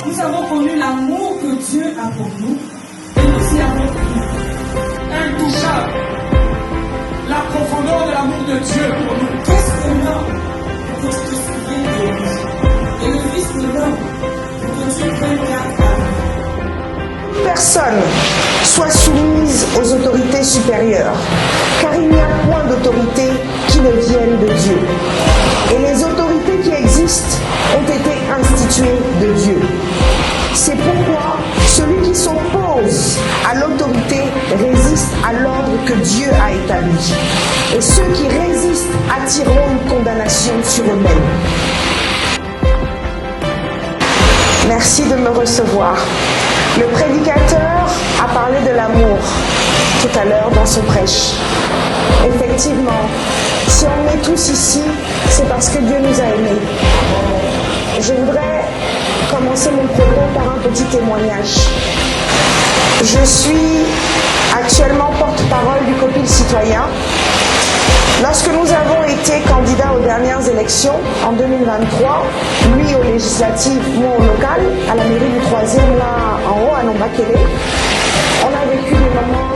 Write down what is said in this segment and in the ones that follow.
Nous avons connu l'amour que Dieu a pour nous et nous y avons cru. Intouchable. La profondeur de l'amour de Dieu pour nous. Qu'est-ce que l'homme pour que tu te souviennes de lui? Et le Fils de l'homme pour que tu prennes garde à lui. Personne soit soumise aux autorités supérieures, car il n'y a point d'autorité qui ne vienne de Dieu. Et les autorités qui existent ont été instituées de Dieu. C'est pourquoi celui qui s'oppose à l'autorité résiste à l'ordre que Dieu a établi. Et ceux qui résistent attireront une condamnation sur eux-mêmes. Merci de me recevoir. Le prédicateur a parlé de l'amour tout à l'heure dans son prêche. Effectivement, si on est tous ici, c'est parce que Dieu nous a aimés. Je voudrais commencer mon propos par un petit témoignage. Je suis actuellement porte-parole du COPIL citoyen. Lorsque nous avons été candidats aux dernières élections en 2023, lui aux législatives, moi au local, à la mairie du 3e, là en haut à Nombakele, on a vécu des moments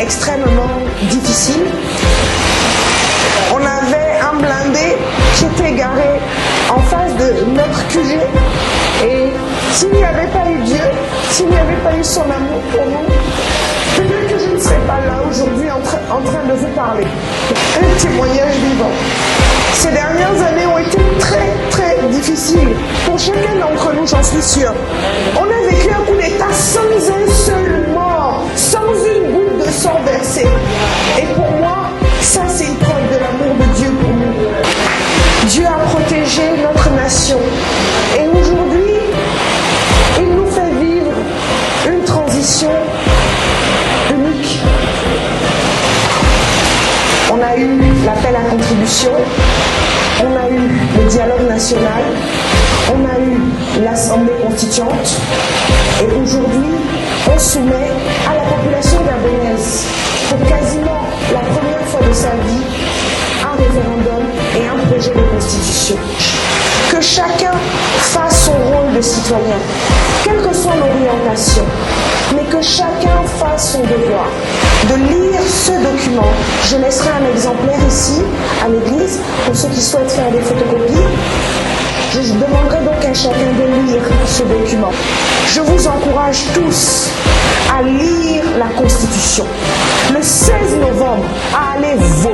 extrêmement difficiles. On avait un blindé qui était garé en face de notre QG. Et s'il n'y avait pas eu Dieu, s'il n'y avait pas eu son amour pour nous, peut-être que je ne serais pas là aujourd'hui en train de vous parler. Un témoignage vivant. Ces dernières années ont été très très difficiles pour chacun d'entre nous, j'en suis sûre. On a vécu un coup d'État sans un seul mort, sans une goutte de sang versé. Et pour moi, ça c'est une preuve de l'amour de Dieu pour nous. Dieu a protégé notre nation. Et aujourd'hui, il nous fait vivre une transition unique. On a eu l'appel à contribution, on a eu le dialogue national, on a eu l'Assemblée constituante et aujourd'hui, on soumet à la population gabonaise pour quasiment la première fois de sa vie un référendum et un projet de constitution. Que chacun fasse son rôle de citoyen, quelle que soit l'orientation, mais que chacun fasse son devoir de lire ce document. Je laisserai un exemplaire ici, à l'église, pour ceux qui souhaitent faire des photocopies. Je demanderai donc à chacun de lire ce document. Je vous encourage tous à lire la Constitution. Le 16 novembre, à aller voter.